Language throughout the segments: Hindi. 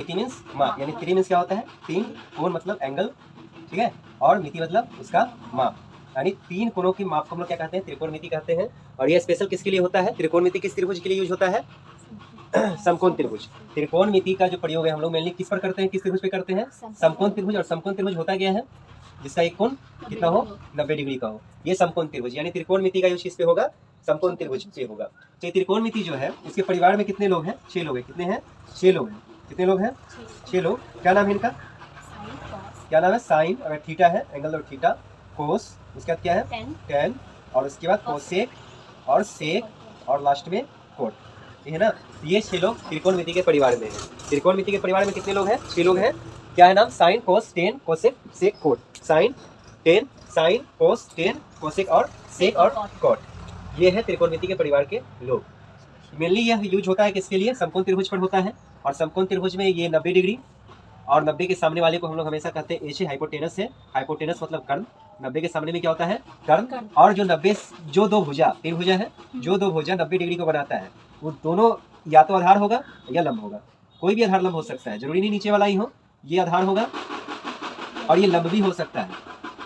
मिति मीन्स माप, यानी त्रि मीन्स क्या होता है? तीन, कोण मतलब एंगल, ठीक है, और मिति मतलब उसका माप, यानी तीन कोणों की माप को हम लोग क्या कहते हैं? त्रिकोणमिति कहते हैं। और ये स्पेशल किसके लिए होता है? त्रिकोणमिति किस त्रिभुज के लिए यूज होता है? समकोण त्रिभुज। त्रिकोणमिति का जो प्रयोग है हम लोग मेनली किस पर करते हैं? किस त्रिभुज पे करते हैं? समकोण त्रिभुज। और समकोण त्रिभुज होता क्या है? जिसका एक कोण कितना हो? 90 डिग्री का हो, ये समकोण त्रिभुज। यानी त्रिकोणमिति का यूज किस पे होगा? समकोण त्रिभुज पे होगा। तो ये त्रिकोणमिति जो है इसके परिवार में कितने लोग हैं? 6 लोग हैं। कितने हैं? 6 लोग हैं। कितने लोग हैं? 6 लोग। क्या नाम है इनका? क्या नाम है? साइन, अगर थीटा है एंगल और थीटा, कोस, उसके बाद क्या है? टेन, और उसके बाद कोसेक और सेक, और लास्ट में कोट, ठीक है ना? ये 6 लोग त्रिकोणमिति के परिवार में हैं। त्रिकोणमिति के परिवार में कितने लोग हैं? 6 लोग हैं। क्या है नाम? साइन, कोस, टेन, कोसेक, सेक, कोट। साइन, टेन, साइन, कोस, टेन, कोसेक और सेक और कोट, ये है त्रिकोणमिति के परिवार के लोग। मेनली यह यूज होता है किसके लिए? समकोण त्रिभुज पर होता है। और समकोण त्रिभुज में ये 90 डिग्री, और 90 के सामने वाले को हम लोग हमेशा कहते हैं एच, हाइपोटेनस है। हाइपोटेनस मतलब कर्ण। 90 के सामने में क्या होता है? कर्ण। और जो 90 जो दो भुजा, तीन भुजा है, जो दो भुजा 90 डिग्री को बनाता है, वो दोनों या तो आधार होगा या लंब होगा। कोई भी आधार लंब हो सकता है, जरूरी नहीं नीचे वाला ही हो। ये आधार होगा और ये लंब भी हो सकता है,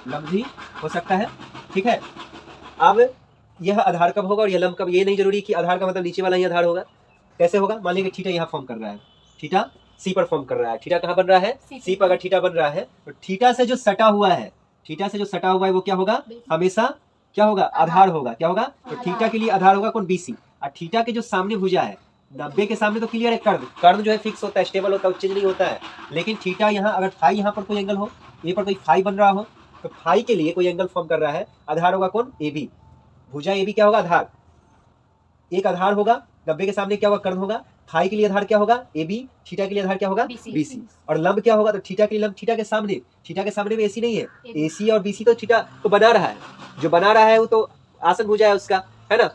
लंब भी हो सकता है, ठीक है। अब यह आधार कब होगा और यह लंब कब? ये नहीं जरूरी कि आधार का मतलब नीचे वाला ही आधार होगा। कैसे होगा? मान लीजिए थीटा यहाँ फॉर्म कर रहा है, थीटा सी पर फॉर्म कर रहा है। थीटा कहाँ बन रहा है? सी पर। अगर थीटा बन रहा है तो थीटा से जो सटा हुआ है, थीटा से जो सटा हुआ है वो क्या होगा? हमेशा क्या होगा? आधार होगा। क्या होगा? तो थीटा के लिए आधार होगा कौन? बीसी। और थीटा के जो सामने भुजा है 90 के सामने, तो क्लियर है कर्ण। कर्ण जो है फिक्स होता है, स्टेबल होता है, चेंज नहीं होता है। लेकिन थीटा यहाँ, अगर फाई यहाँ पर कोई एंगल हो, ए पर कोई फाई बन रहा हो, तो फाई के लिए कोई एंगल फॉर्म कर रहा है, आधार होगा कौन? A B. भुजा ए बी क्या होगा? आधार। एक आधार होगा 90 के सामने, क्या होगा? कर्ण होगा। फाई के लिए आधार क्या होगा? A B. थीटा के लिए आधार क्या होगा? बीसी। और लंब क्या होगा? तो थीटा के लिए लंब थीटा के सामने, थीटा के सामने में एसी नहीं है, एसी और बीसी तो थीटा तो बना रहा है। जो बना रहा है वो तो आसन भुजा है उसका, है ना।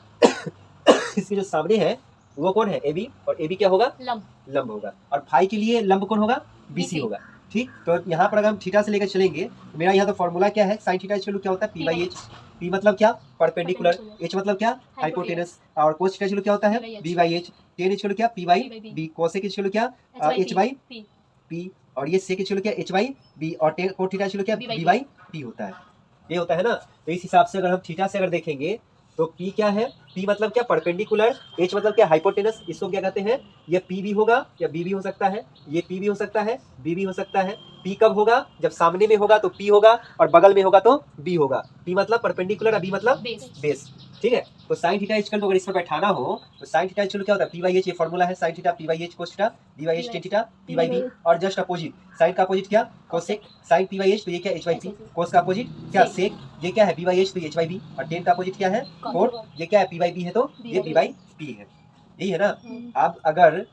इसके जो सामने है वो कौन है? A B. और ए बी क्या होगा? लंब होगा। और फाई के लिए लंब कौन होगा? बीसी होगा, ठीक। तो यहाँ पर अगर हम थीटा से लेकर चलेंगे तो मेरा यहाँ तो फॉर्मूला क्या है? साइन थीटा इक्वल टू क्या होता है? P by H. पी मतलब क्या? परपेंडिकुलर। एच मतलब क्या? हाइपोटेनस। और कोस थीटा इक्वल टू क्या होता है? B by H. Tan equal to क्या? P by B. Cosec equal to क्या? H by P. और ये सेक इक्वल टू क्या? H by B. और tan cot theta equal to क्या? बी बाई पी होता है। ये होता है ना। तो इस हिसाब से अगर हम थीटा से अगर देखेंगे तो P क्या है? P मतलब क्या? परपेंडिकुलर। H मतलब क्या? हाइपोटेनस। इसको क्या कहते हैं? ये P भी होगा या B भी हो सकता है, ये P भी हो सकता है, B भी हो सकता है। P कब होगा? जब सामने में होगा तो P होगा, और बगल में होगा तो B होगा। P मतलब परपेंडिकुलर, B मतलब बेस, ठीक है। तो साइन थीटा इक्वल टू अगर इसमें बैठाना हो तो साइन थीटा इक्वल क्या होता है? P by H. ये फॉर्मूला है sine theta, P by H cos theta, B by H tan theta, P by B। और जस्ट अपोजिट, साइन का अपोजिट क्या? Cosec. Sine P by H तो ये क्या? H by P। कोस का अपोजिट क्या? सेक। ये क्या है? B बाई एच तो H बाई B। और टेन का अपोजिट क्या है? कोट। ये क्या है? P बाई B है तो ये P बाई P है। यही है ना। अब अगर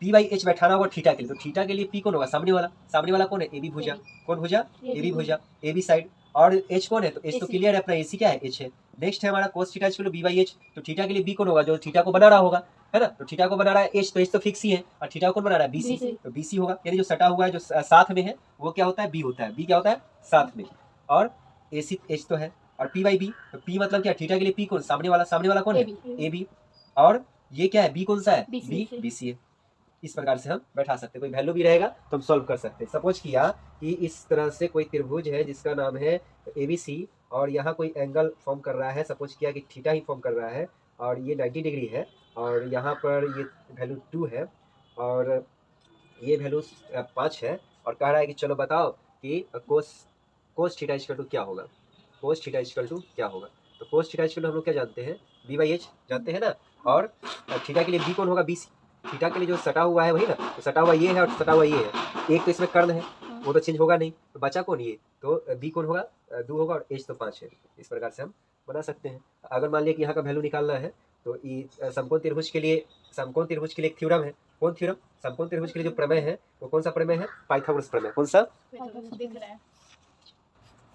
P बाई एच बैठाना होगा थीटा के लिए, तो थीटा के लिए P कौन होगा? सामने वाला। सामने वाला कौन है? ए बी भुजा। कौन भुजा? ए बी भुजा, ए बी साइड। और H कौन है? तो H तो क्लियर है अपना, AC क्या है? H है। नेक्स्ट है हमारा cos theta equal to B by H. तो थीटा के लिए B कौन होगा? जो थीटा को बना रहा होगा, है ना। तो थीटा को बना रहा है H, तो H तो फिक्स ही है। और थीटा कौन बना रहा है? BC। तो BC होगा, यानी जो सटा हुआ है, जो साथ में है, वो क्या होता है? B होता है। B क्या होता है? साथ में। और AC H तो है। और P बाई B, तो P मतलब क्या? थीटा के लिए P कौन? सामने वाला। सामने वाला कौन है? AB। और ये क्या है? B कौन सा है? B BC है। इस प्रकार से हम बैठा सकते हैं, कोई वैल्यू भी रहेगा तो हम सॉल्व कर सकते हैं। सपोज किया कि इस तरह से कोई त्रिभुज है जिसका नाम है ABC, और यहाँ कोई एंगल फॉर्म कर रहा है, सपोज किया कि थीटा ही फॉर्म कर रहा है, और ये 90 डिग्री है, और यहाँ पर ये वैल्यू 2 है, और ये वैल्यू 5 है, और कह रहा है कि चलो बताओ कि कोस थीटा इक्वल टू क्या होगा? कोस थीटा इक्वल टू क्या होगा? तो कोस थीटा इक्वल टू हम लोग क्या जानते हैं? B बाई एच जानते हैं ना। और थीटा के लिए B कौन होगा? BC। थीटा के लिए जो सटा हुआ है वही ना, तो सटा हुआ ये है और सटा हुआ ये है। एक तो इसमें कर्ण है, वो तो चेंज होगा नहीं, तो बचा कौन? ये तो B कौन होगा? 2 होगा, और H तो 5 है। इस प्रकार से हम बना सकते हैं। अगर मान लिया कि यहाँ का वैल्यू निकालना है तो समकोण त्रिभुज के लिए एक थ्योरम है। कौन थ्योरम? समकोण त्रिभुज के लिए जो प्रमेय है वो कौन सा प्रमेय है? पाइथागोरस प्रमेय। कौन सा?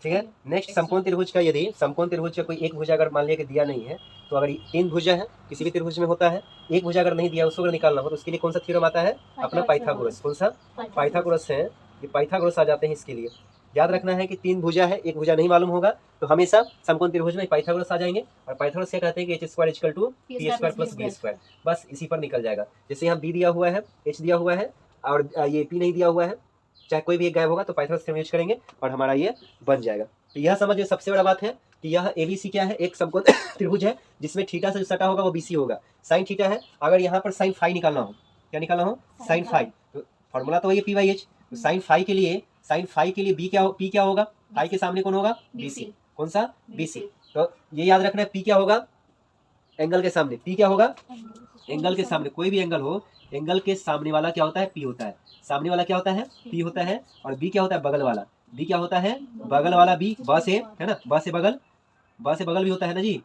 ठीक है। नेक्स्ट, समकोण त्रिभुज का, यदि समकोण त्रिभुज का कोई एक भुजा अगर मान लिया कि दिया नहीं है, तो अगर 3 भुजा है किसी भी त्रिभुज में होता है, एक भुजा अगर नहीं दिया उसको अगर निकालना हो तो उसके लिए कौन सा थ्योरम आता है? अपना पाइथागोरस। कौन सा? पाइथागोरस है। ये पाइथागोरस आ जाते हैं इसके लिए। याद रखना है कि 3 भुजा है, एक भुजा नहीं मालूम होगा तो हमेशा समकोण त्रिभुज में पाइथागोरस आ जाएंगे। और पाइथागोरस क्या कहते हैं कि h² = p² + b²। बस इसी पर निकल जाएगा। जैसे यहाँ b दिया हुआ है, h दिया हुआ है, और ये पी नहीं दिया हुआ है, चाहे कोई भी एक गायब होगा तो पाइथागोरस थ्योरम यूज करेंगे और हमारा ये बन जाएगा। तो यह समझिए सबसे बड़ा बात है कि यह एबीसी क्या है, एक समकोण त्रिभुज है जिसमें थीटा से जो सटा होगा वो बीसी होगा, साइन थीटा है। अगर यहाँ पर साइन फाई निकालना हो, क्या निकालना हो, साइन फाई, तो फॉर्मूला तो वही पी बाई एच। तो साइन फाई के लिए बी क्या पी क्या होगा, फाई के सामने कौन होगा, बीसी। कौन सा, बीसी। तो ये याद रखना है, पी क्या होगा, एंगल के सामने, पी क्या होगा, एंगल के सामने, कोई भी एंगल हो, एंगल के सामने वाला क्या होता है, पी होता है। सामने वाला क्या होता है, पी होता है। और बी क्या होता है, बगल वाला, बी क्या होता है, बगल वाला बी, ब से है ना, ब से बगल भी होता है ना जी।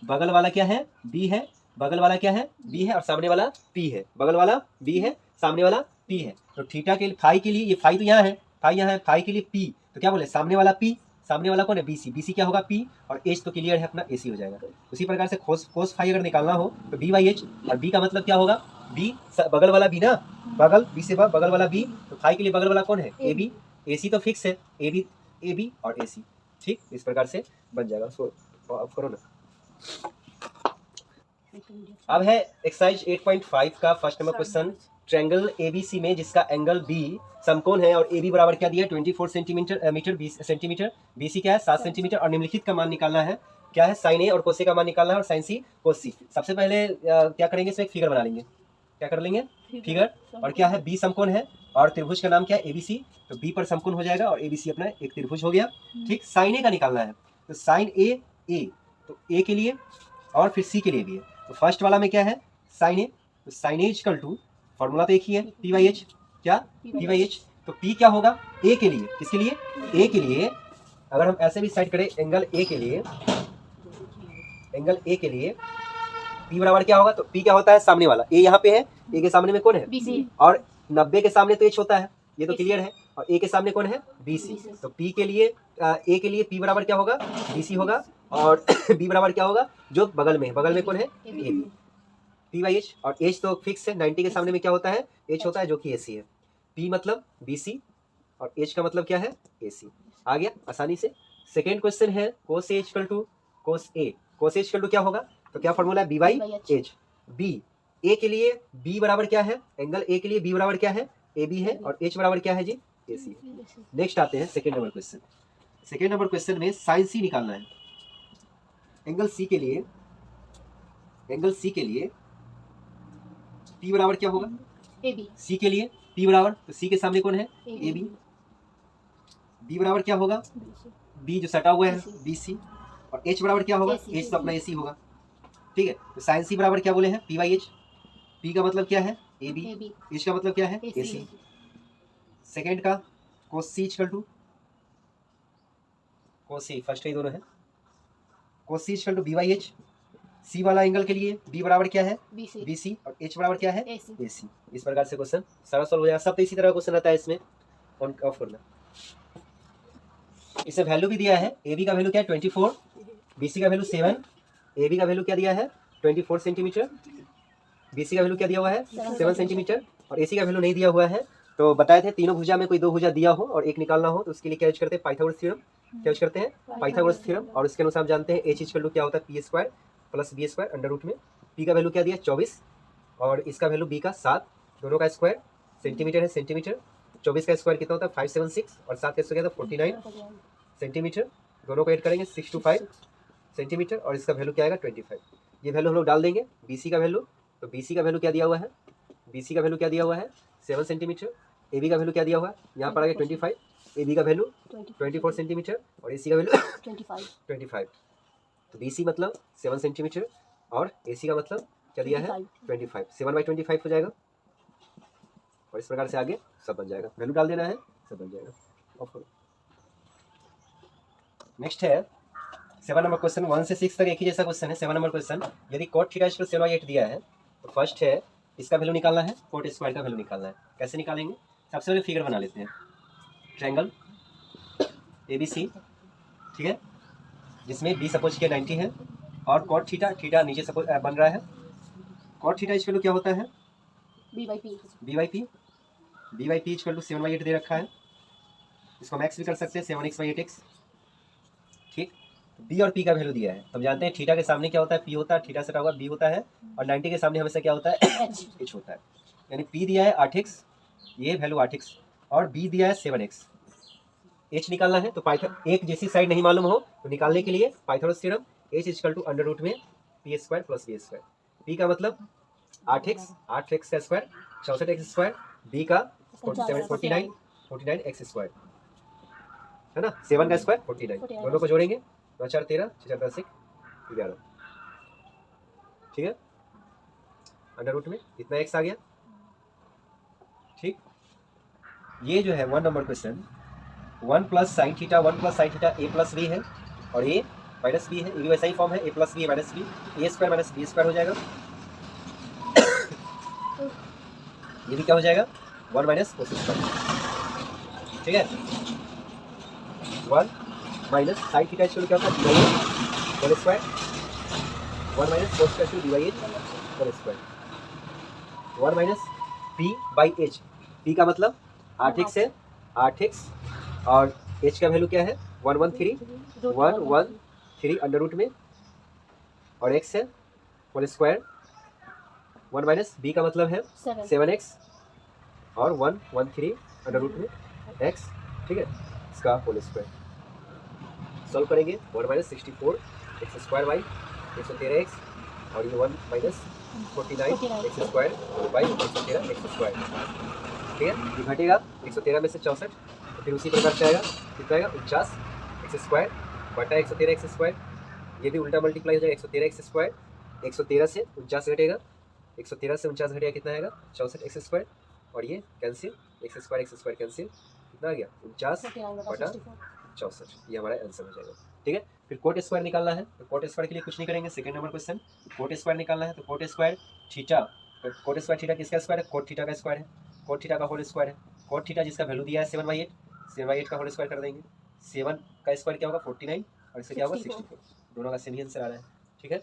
बगल वाला क्या है, बी है, बगल वाला क्या है, बी है, और सामने वाला पी है। बगल वाला बी है, सामने वाला पी है। तो थीटा के फाई के लिए, ये फाई तो यहाँ है, फाई यहाँ है, फाई के लिए पी, तो क्या बोले, सामने वाला पी, सामने वाला कौन है, बीसी, बीसी क्या होगा, पी, और एच तो क्लियर है अपना, एसी हो जाएगा। उसी प्रकार से कोस फाई अगर निकालना हो तो बी बाई एच, और बी का मतलब क्या होगा, बी बगल वाला बी ना, बगल बी से बगल वाला बी, तो फाई के लिए बगल वाला कौन है, ए बी, एसी तो फिक्स है, ए बी और एसी। ठीक, इस प्रकार से बन जाएगा। उसको करो ना। अब है एक्सरसाइज 8.5 का first number question, triangle ABC में जिसका एंगल बी समकोण है और ए बी बराबर क्या दिया है, 24 सेंटीमीटर, बीसी क्या है 7 सेंटीमीटर, और निम्नलिखित का मान निकालना है, क्या है, साइन ए और कोसे का मान निकालना है, और साइन सी कोस सी। सबसे पहले क्या करेंगे, इसमें एक फिगर बना लेंगे, क्या कर लेंगे, फिगर। और क्या है, बी समकोण है और त्रिभुज का नाम क्या है, एबीसी, तो बी पर समकोण हो जाएगा और एबीसी अपना एक त्रिभुज हो गया। ठीक, साइन ए का निकालना है, तो साइन ए, तो ए के लिए और फिर सी के लिए भी है। तो फर्स्ट वाला में क्या है, साइन ए, तो sine A equal to, formula तो एक ही है, पी बाई एच, क्या, पी बाई एच। तो पी क्या होगा, ए के लिए, किसके लिए, ए के लिए। अगर हम ऐसे भी साइड करें एंगल ए के लिए, एंगल ए के लिए पी बराबर क्या होगा, तो पी क्या होता है, सामने वाला, ए यहाँ पे है, ए के सामने में कौन है, बीसी, और 90 के सामने तो एच होता है, ये तो क्लियर है, और ए के सामने कौन है, बीसी। तो पी के लिए, ए के लिए पी बराबर क्या होगा, बीसी होगा, और बी बराबर क्या होगा, जो बगल में कौन है, A B, P by H. और एच तो फिक्स है, 90 के सामने में क्या होता है, एच होता है, जो कि एसी है। पी मतलब बीसी और एच का मतलब क्या है, एसी। आ गया आसानी से। सेकेंड क्वेश्चन है cos A equal to cos A, cos A equal to क्या होगा, तो क्या फॉर्मूला है, B by H. B, A के लिए बी बराबर क्या है, एंगल ए के लिए बी बराबर क्या है, ए बी है, और एच बराबर क्या है जी, ए सी। नेक्स्ट आते हैं second number question. Second number question में साइन सी निकालना है। एंगल सी के लिए, पी बराबर क्या होगा, ए बी, सी के लिए पी बराबर, तो सी के सामने कौन है, ए बी, बी बराबर क्या होगा, बी जो सटा हुआ है, बी सी, और एच बराबर क्या होगा, एच तो अपना ए सी होगा। ठीक है, तो साइन सी बराबर क्या बोले हैं, पी बाई एच। पी का मतलब क्या है, ए बी, एच का मतलब क्या है, ए सी। सेकेंड का cos C equal to, cos C first ही दोनों है, cos C equal to B by H. C वाला एंगल के लिए बी बराबर क्या है, बी सी, और एच बराबर क्या है, ए सी। इस प्रकार से क्वेश्चन सारा सॉल्व हो जाएगा। सब तो इसी तरह क्वेश्चन रहता है इसमें, ऑन ऑफ करना। इसे वैल्यू भी दिया है, ए बी का वैल्यू क्या है 24, बी सी का वैल्यू 7, ए बी का वैल्यू क्या दिया है 24 सेंटीमीटर, बी सी का वैल्यू क्या दिया हुआ है 7 सेंटीमीटर, और ए सी का वैल्यू नहीं दिया हुआ है। तो बताए थे तीनों भुजा में कोई दो भुजा दिया हो और एक निकालना हो, तो उसके लिए क्या यूज करते हैं, पाइथागोरस थ्योरम। क्या यूज करते हैं, पाइथागोरस थ्योरम। और उसके अनुसार जानते हैं एच इक्वल टू क्या होता है, P square plus B square under root में। पी का वैल्यू क्या दिया 24, और इसका वैल्यू बी का 7, दोनों का स्क्वायर सेंटीमीटर है, सेंटीमीटर। 24 का स्क्वायर कितना होता है 576, और 7 का स्क्वायर 49 सेंटीमीटर, दोनों को ऐड करेंगे 625 सेंटीमीटर, और इसका वैल्यू क्या आएगा 25। ये वैल्यू हम लोग डाल देंगे, बीसी का वैल्यू, तो बीसी का वैल्यू क्या दिया हुआ है, बीसी का वैल्यू क्या दिया हुआ है 7 सेंटीमीटर, ए बी का वैल्यू क्या दिया हुआ है, यहाँ पर आ गया 25, ए बी का वैल्यू 24 सेंटीमीटर, और ए सी का वैल्यू 25। तो बी सी मतलब 7 सेंटीमीटर और ए सी का मतलब क्या दिया है 25, 7/25 हो जाएगा, और इस प्रकार से आगे सब बन जाएगा, वैल्यू डाल देना है, सब बन जाएगा। नेक्स्ट है 7 नंबर क्वेश्चन, 1 से 6 तक एक ही जैसा क्वेश्चन है। 7 नंबर क्वेश्चन, यदि cot थीटा इक्वल 7/8 दिया है, तो फर्स्ट है इसका वैल्यू निकालना है, cot स्क्वायर का वैल्यू निकालना है। कैसे निकालेंगे, सबसे पहले फिगर बना लेते हैं, ट्रायंगल ABC, ठीक है, जिसमें बी सपोज किया 90 है, और cot थीटा नीचे सपोज बन रहा है। cot थीटा इक्वल क्या होता है, B by P equal to 7/8 दे रखा है, इसको मैक्स भी कर सकते हैं 7x/8x। ठीक, बी और पी का वैल्यू दिया है, तो हम जानते हैं थीटा के सामने क्या होता है, पी होता है, थीटा से होगा बी होता है, और 90 के सामने हमेशा क्या होता है एच होता है। यानी पी दिया है 8x ये वैल्यू 8x और b दिया है 7x। h निकालना है तो पाइथन एक जैसी साइड नहीं मालूम हो तो निकालने के लिए Pythagoras theorem h equal to under root में p square plus b square. p का मतलब 8x का स्क्वायर 64x स्क्वायर, b का 49x स्क्वायर है ना, 7 का स्क्वायर 49, दोनों को जोड़ेंगे 9 4 13 6 4 10 11, ठीक है, अंडर रूट में इतना x आ गया। ठीक, ये जो है 1 number question 1 plus sine theta a plus b है और a माइनस b है, ये भी वैसा ही फॉर्म है, a plus b minus b, a square minus b square हो जाएगा। ये भी क्या हो जाएगा 1 माइनस कोस स्क्वायर, ठीक है, 1 माइनस साइन थीटा इक्वल क्या होता है होल स्क्वायर, 1 माइनस कोस का dy whole square, 1 minus p by h, p का मतलब 8x है, 8x और h का वैल्यू क्या है 113 अंडर रूट में और x है होल स्क्वायर, 1 माइनस b का मतलब है 7x और 113 अंडर रूट में x, ठीक है, इसका होल स्क्वायर। सॉल्व करेंगे 1 minus 64 x square by 113x और ये 1 minus 49 x square by 113 x square, ठीक है, ये घटेगा 113 में से 64 तो फिर उसी प्रकार से आएगा, कितना आएगा 49 एक्स स्क्वायर बटा 113 एक्स स्क्वायर, ये भी उल्टा मल्टीप्लाई हो जाएगा 113 एक्स स्क्वायर, 113 से 49 घटेगा, 113 से 49 घटेगा कितना आएगा 64 एक्स स्क्वायर और ये कैंसिल एक्स स्क्वायर कैंसिल, कितना आ गया 49 बटा 64, ये हमारा आंसर हो जाएगा। ठीक है, फिर कोट स्क्वायर निकालना है तो कोट स्क्वायर के लिए कुछ नहीं करेंगे, second number question coat square निकालना है तो कोट स्क्वायर थीटा, तो कोट स्क्वायर थीटा किसका स्क्वायर है कोट थीटा का स्क्वायर है, कोट थीटा का होल स्क्वायर है, कोट थीटा जिसका वैल्यू दिया है 7/8 का होल स्क्वायर कर देंगे, 7 का स्क्वायर क्या होगा 49 और इससे क्या होगा 64, दोनों का सेम ही आंसर आ रहा है। ठीक है,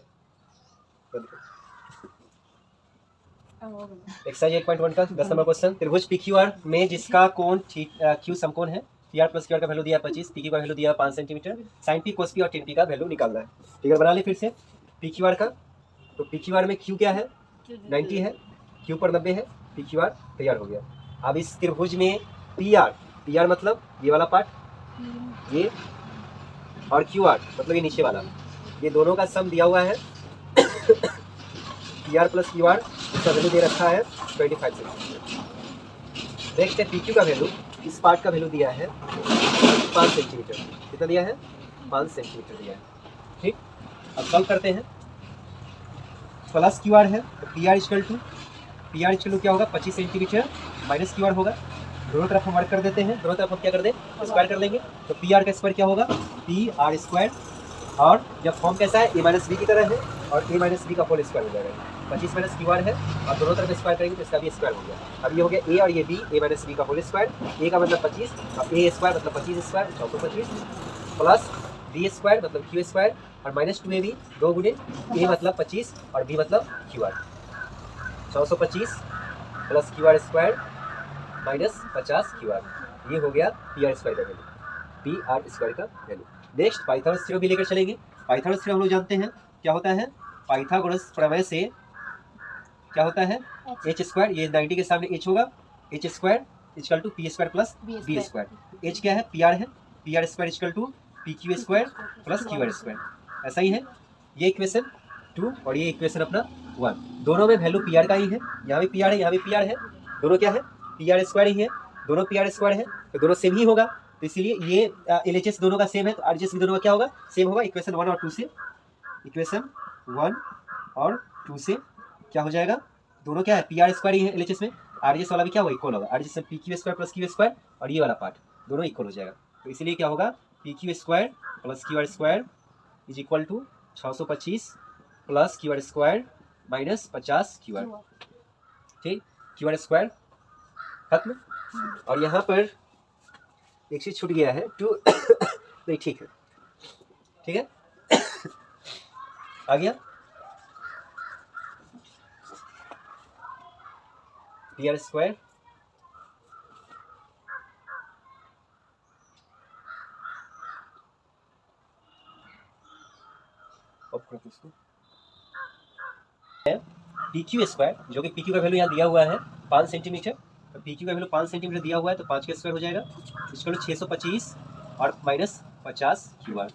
एक्सरसाइज 8.1 का 10 नंबर क्वेश्चन, त्रिभुज PQR में जिसका कोण Q समकोण है, PR प्लस QR का वैल्यू दिया है 25, PQ का वैल्यू दिया है 5 centimetre, sine P cos P और tan P का वैल्यू निकालना है। ठीक है, बना ले फिर से PQR का, तो PQR में Q क्या है 90 है, Q पर 90 है, PQR तैयार हो गया। अब इस त्रिभुज में PR मतलब ये वाला पार्ट ये और QR मतलब ये नीचे वाला, ये दोनों का सम दिया हुआ है PR प्लस QR, इसका वैल्यू दे रखा है 25 सेंटीमीटर। नेक्स्ट है PQ का वैल्यू, इस पार्ट का वैल्यू दिया है 5 सेंटीमीटर, कितना दिया है 5 सेंटीमीटर दिया है। ठीक, अब सॉल्व करते हैं, प्लस QR है तो PR इक्वल टू क्या होगा 25 सेंटीमीटर माइनस QR होगा, दोनों तरफ हम वर्क कर देते हैं, दोनों तरफ हम क्या कर दें स्क्वायर कर लेंगे, तो PR का स्क्वायर क्या होगा PR स्क्वायर, और जब फॉर्म कैसा है a माइनस बी की तरह है और a माइनस बी का होल स्क्वायर हो जाएगा, 25 माइनस QR है और दोनों तरफ स्क्वायर करेंगे तो इसका भी स्क्वायर हो गया। अब ये हो गया a और ये b, a माइनस बी का होल स्क्वायर, a का मतलब 25 और a स्क्वायर मतलब 25 स्क्वायर 425 प्लस b स्क्वायर मतलब q स्क्वायर और माइनस 2ab 2 गुने a मतलब 25 और b मतलब QR, 425 plus QR square minus 50 QR, ये हो गया PR स्क्वायर का वैल्यू, PR स्क्वायर का वैल्यू। नेक्स्ट पाइथागोरस थ्योरम भी लेकर चलेंगे। पाइथागोरस थ्योरम हम लोग जानते हैं क्या होता है, पाइथागोरस प्रमेय से क्या होता है h स्क्वायर, ये 90 के सामने h होगा, h square equal to p square plus b square, h क्या है PR है, PR square equal to PQ square plus QR square, ऐसा ही है। ये इक्वेशन 2 और ये इक्वेशन अपना 1, दोनों में वैल्यू PR का ही है, यहाँ भी PR है यहाँ भी PR है, दोनों क्या है PR स्क्वायर ही है, दोनों PR स्क्वायर है तो दोनों सेम ही होगा, तो इसलिए ये LHS दोनों का सेम है तो RHS भी दोनों का क्या होगा सेम होगा। इक्वेशन 1 और 2 से, इक्वेशन 1 और 2 से क्या हो जाएगा, दोनों क्या है PR स्क्वायर ही है LHS में, RHS वाला भी क्या होगा इक्वल होगा, RHS में PQ square plus Q square और ये वाला पार्ट दोनों इक्वल हो जाएगा, तो इसलिए क्या होगा PQ square plus QR square is equal to 625 plus QR square minus 50 QR। ठीक, QR स्क्वायर खत्म, और यहाँ पर एक चीज छूट गया है 2 नहीं ठीक है, ठीक है आ गया PR स्क्वायर PQ स्क्वायर, जो कि PQ का वैल्यू यहाँ दिया हुआ है 5 सेंटीमीटर, तो पी क्यू का वैल्यू 5 सेंटीमीटर दिया हुआ है तो 5 का स्क्वायर हो जाएगा, इसका 625 और माइनस 50 क्यू आर।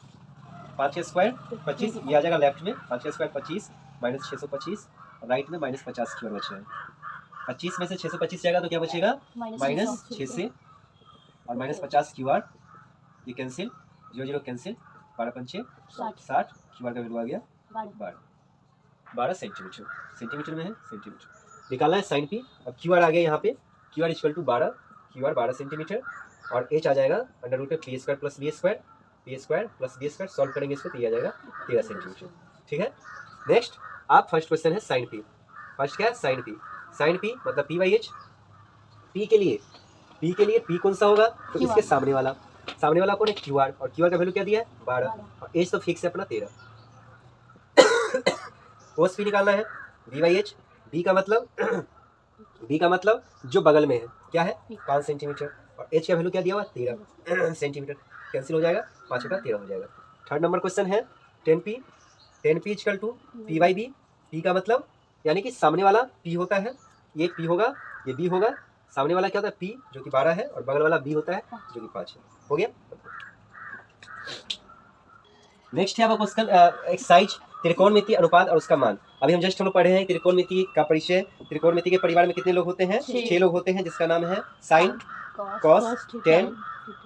5 का स्क्वायर 25 ये आ जाएगा लेफ्ट में, 5 का स्क्वायर 25 माइनस 625 और राइट में माइनस 50 क्यू आर बच रहा है। 25 में से 625 जाएगा तो क्या बचेगा माइनस 6 से और माइनस 50 क्यू आर, ये कैंसिल, 0 0 कैंसिल, 12 पंचे 60, क्यू आर का वैल्यू आ गया 12 सेंटीमीटर, सेंटीमीटर में है सेंटीमीटर। निकालना है साइन पी। अब क्यू आर आ गया यहाँ पे, Q R equal to 12, Q R 12 centimetre और एच आ जाएगा under root P square plus B square, P square plus B square, solve करेंगे इसको तो ये आ जाएगा 13 सेंटीमीटर। ठीक है, नेक्स्ट आप फर्स्ट क्वेश्चन है साइन पी। फर्स्ट क्या है साइन पी, साइन पी मतलब पी बाई एच। पी के लिए पी कौन सा होगा तो इसके सामने वाला कौन है क्यू आर, और क्यू आर का वैल्यू क्या दिया है 12 और एच तो फिक्स है अपना 13। कोस पी निकालना है बी बाई एच। बी का मतलब जो बगल में है क्या है 5 सेंटीमीटर और एच का वैल्यू क्या दिया हुआ 13 सेंटीमीटर, कैंसिल हो जाएगा 5 का 13 हो जाएगा। थर्ड नंबर क्वेश्चन है 10p equal to P by B. P का मतलब यानी कि सामने वाला पी होता है, ये पी होगा ये बी होगा, सामने वाला क्या होता है पी जो कि 12 है और बगल वाला बी होता है जो कि 5 है। हो गया। नेक्स्ट है आपका क्वेश्चन एक्सरसाइज त्रिकोणमिति अनुपात और उसका मान। अभी हम जस्ट पढ़े हैं त्रिकोणमिति का परिचय। त्रिकोणमिति के परिवार में कितने लोग होते हैं 6 लोग होते हैं, जिसका नाम है साइन, कॉस, टेन,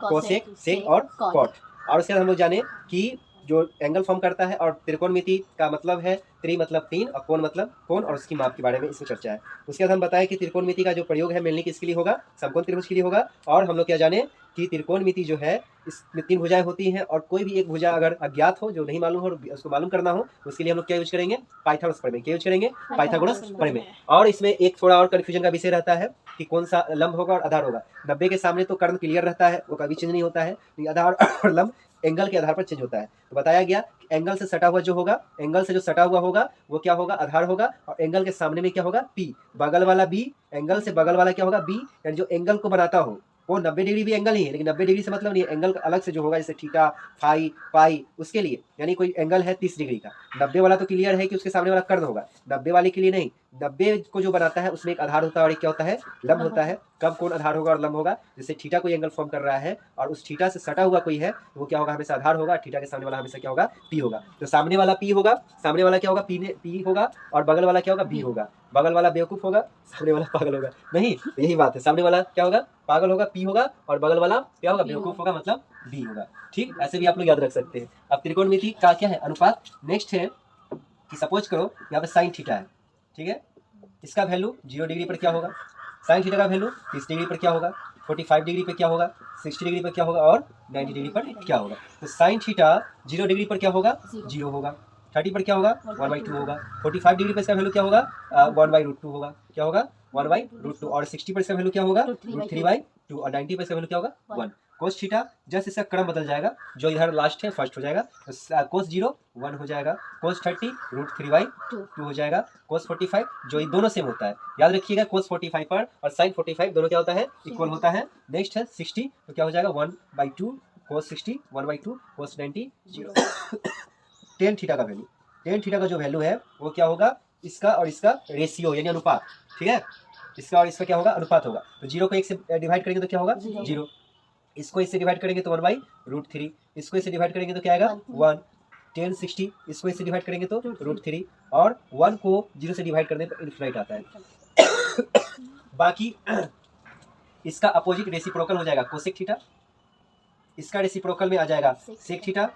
कोसेक, सेक और कॉट। और उसके बाद हम लोग जाने कि जो एंगल फॉर्म करता है और त्रिकोणमिति का मतलब है त्रि मतलब 3 और कोण मतलब कोण और उसकी माप के बारे में इसमें चर्चा है। उसके बाद हम बताएं कि त्रिकोणमिति का जो प्रयोग है मेनली किसके लिए होगा, समकोण त्रिभुज के लिए होगा। और हम लोग क्या जाने कि त्रिकोणमिति जो है इसमें 3 भुजाएं होती हैं और कोई भी एक भुजा अगर अज्ञात हो जो नहीं मालूम हो उसको मालूम करना हो उसके लिए हम लोग क्या यूज करेंगे पाइथागोरस प्रमेय। क्या यूज करेंगे पाइथागोरस प्रमेय। और इसमें एक थोड़ा और कंफ्यूजन का विषय रहता है कि कौन सा लंब होगा और आधार होगा। 90 के सामने तो कर्ण क्लियर रहता है, वो कभी चेंज नहीं होता है, आधार और लंब एंगल के आधार पर चेंज होता है। तो बताया गया कि एंगल से सटा हुआ जो होगा, एंगल से जो सटा हुआ होगा वो क्या होगा आधार होगा और एंगल के सामने में क्या होगा पी, बगल वाला बी, एंगल से बगल वाला क्या होगा बी, यानी जो एंगल को बनाता हो वो 90 डिग्री भी एंगल ही है, लेकिन 90 डिग्री से मतलब नहीं है, एंगल अलग से जो होगा जैसे थीटा, फाई, पाई, उसके लिए यानी कोई एंगल है 30 डिग्री का, 90 वाला तो क्लियर है कि उसके सामने वाला कर्ण होगा, 90 वाले के लिए नहीं, 90 को जो बनाता है उसमें एक आधार होता है और एक क्या होता है लंब होता है। कब कौन आधार होगा और लंब होगा, जैसे थीटा कोई एंगल फॉर्म कर रहा है और उस थीटा से सटा हुआ कोई है वो क्या होगा हमेशा आधार होगा, थीटा के सामने वाला हमेशा क्या होगा पी होगा। तो सामने वाला पी होगा, सामने वाला क्या होगा पी होगा और बगल वाला क्या होगा बी होगा। बगल वाला बेवकूफ होगा, सामने वाला पागल होगा, नहीं यही बात है, सामने वाला क्या होगा पागल होगा पी होगा और बगल वाला क्या होगा बेवकूफ होगा मतलब बी होगा। ठीक, ऐसे भी आप लोग याद रख सकते हैं। अब त्रिकोणमिति का क्या है अनुपात। नेक्स्ट है कि सपोज करो यहाँ पे साइन थीटा है, ठीक है, इसका वैल्यू 0 डिग्री पर क्या होगा, साइन थीटा का वैल्यू 30 डिग्री पर क्या होगा, 45 डिग्री पर क्या होगा, 60 डिग्री पर क्या होगा और 90 डिग्री पर क्या होगा। तो साइन थीटा 0 डिग्री पर क्या होगा 0 होगा, 30 पर क्या होगा 1/2 होगा, 45 डिग्री पर इसका वैल्यू क्या होगा 1/√2 होगा, क्या होगा 1/√2 और 60 पर इसका वैल्यू क्या होगा √3/2 और 90 पर इसका वैल्यू क्या होगा 1। कोस थीटा जैसे इसका क्रम बदल जाएगा, जो इधर लास्ट है फर्स्ट हो जाएगा, तो कोस 0 1 हो जाएगा, कोस 30 √3/2 हो जाएगा, कोस 45 जो ये दोनों सेम होता है, याद रखिएगा कोस 45 पर और साइन 45 दोनों क्या होता है इक्वल होता है। नेक्स्ट है 60 तो क्या हो जाएगा 1/2 कोस 60 1/2 कोस 90 0। टेन थीटा का वैल्यू, टेन थीटा का जो वैल्यू है वो क्या होगा इसका और इसका रेशियो यानी अनुपात, ठीक है, इसका और इसका क्या होगा अनुपात होगा। तो 0 को 1 से डिवाइड करेंगे तो क्या होगा 0, इसको इससे डिवाइड करेंगे तो 1/√3, इसको इससे डिवाइड करेंगे तो क्या आएगा 1, 10 60 इसको इससे डिवाइड करेंगे तो √3 और 1 को 0 से डिवाइड करने पर इनफिनिट आता है। बाकी इसका अपोजिट रेसिप्रोकल हो जाएगा कोसेक थीटा, इसका रेसिप्रोकल में आ जाएगा सेक थीटा,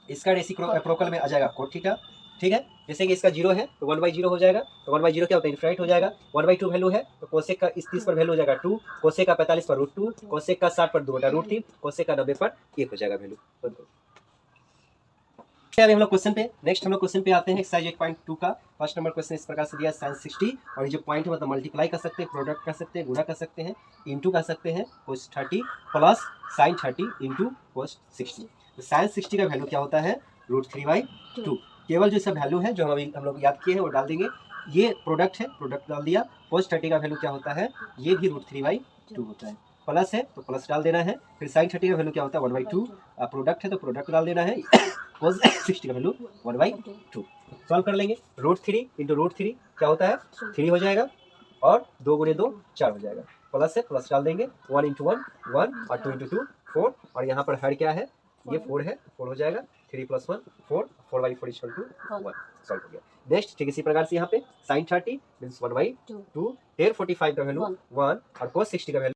इसका रेसिप्रोकल में आ जाएगा कोट थीटा। ठीक है, जैसे कि इसका 0 है तो 1/0 हो जाएगा, तो 1/0 क्या होता है इनफिनिट हो जाएगा, 1/2 वैल्यू है तो कोसेक का इस 30 पर वैल्यू हो जाएगा 2, कोसेक का 45 पर √2, कोसेक का 60 पर 2/√3, कोसेक का 90 पर 1 हो जाएगा वैल्यू। अभी हम लोग क्वेश्चन पे नेक्स्ट हम लोग क्वेश्चन पे आते हैं एक्सरसाइज 8.2 का। फर्स्ट नंबर क्वेश्चन इस प्रकार से दिया sin 60 और ये जो पॉइंट है मतलब मल्टीप्लाई कर सकते हैं, प्रोडक्ट कर सकते हैं, गुणा कर सकते हैं, इनटू कर सकते हैं cos 30 plus sin 30 into cos 60। तो sin 60 का वैल्यू क्या होता है √3/2। केवल जो इसका वैल्यू है जो हम लोग याद किए हैं वो डाल देंगे, ये प्रोडक्ट है प्रोडक्ट डाल दिया, cos 30 का वैल्यू क्या होता है ये भी √3/2 होता है, प्लस है तो प्लस डाल देना है, फिर sin 30 का वैल्यू क्या होता है 1/2, प्रोडक्ट है तो प्रोडक्ट डाल देना है, cos 60 का वैल्यू 1/2। सॉल्व कर लेंगे, √3 इंटू √3 क्या होता है 3 हो जाएगा और 2 × 2 4 हो जाएगा, प्लस है, प्लस डाल देंगे, 1 इंटू 1 1 और 2 इंटू 2 4, और यहाँ पर हर क्या है, ये 4 है, 4 हो जाएगा, 3 + 1 4, 4/4 इक्वल टू 1, सॉल्व हो गया। नेक्स्ट ठीक इसी प्रकार से यहाँ पे sin 30 मीन्स 1/2, tan 45 का वैल्यू 1 और cos 60 का वैल्यू